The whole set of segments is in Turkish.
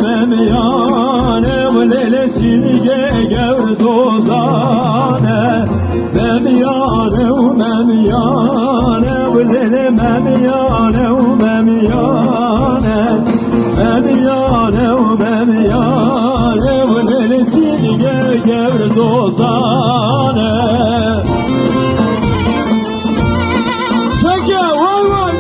memiyane lele silge gevr sozane memiyane lele memiyane lele silge gevr sozane. Çeke vay vay.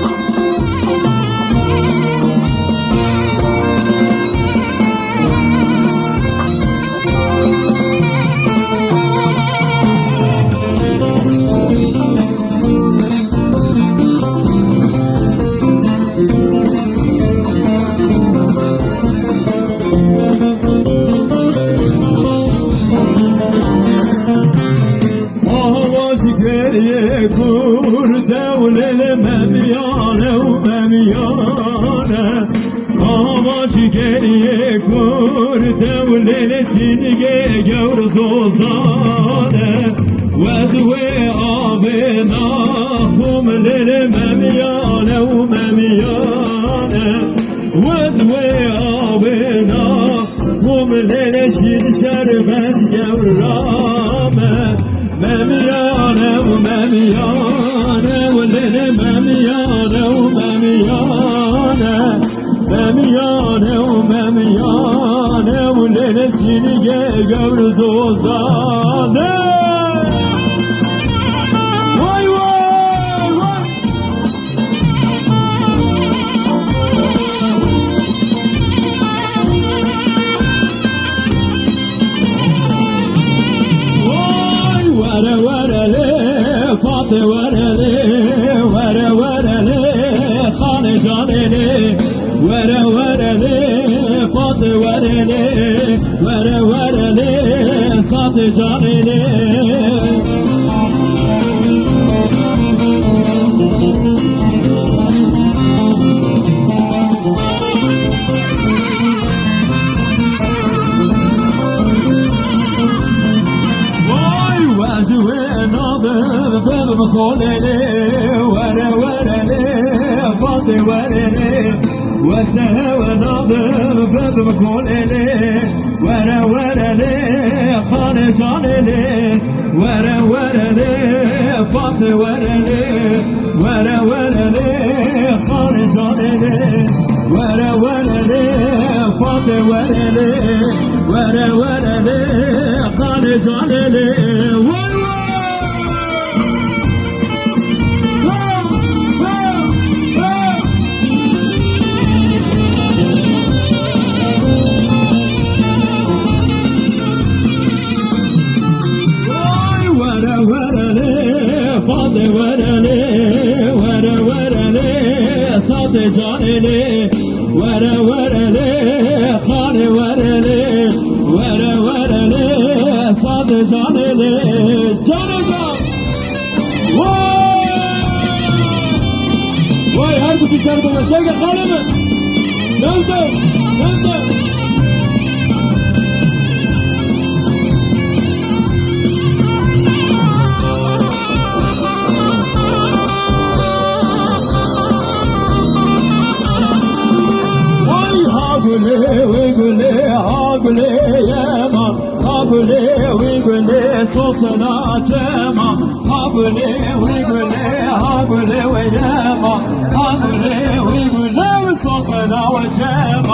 Geriye kur devlele memiyane Amacı geriye kur devlele silge gevr zozane Vezve avena humlele memiyane Vezve avena humlele şir şerbet gevrame memiyane lele memiyane lele silge gevr zozane. Vay vay vay. Vay vere le fatı vere le khane canele vere le fatı vere le satı canele. Benim kolele vere le fatı vere le Vesnehe nadım benim kolele vere le khane canele vere le fatı vere le khane canele vere le fatı vere le khane canele. Satı canele vere le khane vere le satı canele canega. Vay her bu içeri bana çeke kalemi nerede. Hagule yaman hagule sosuna cema hagule yaman hagule sosuna cema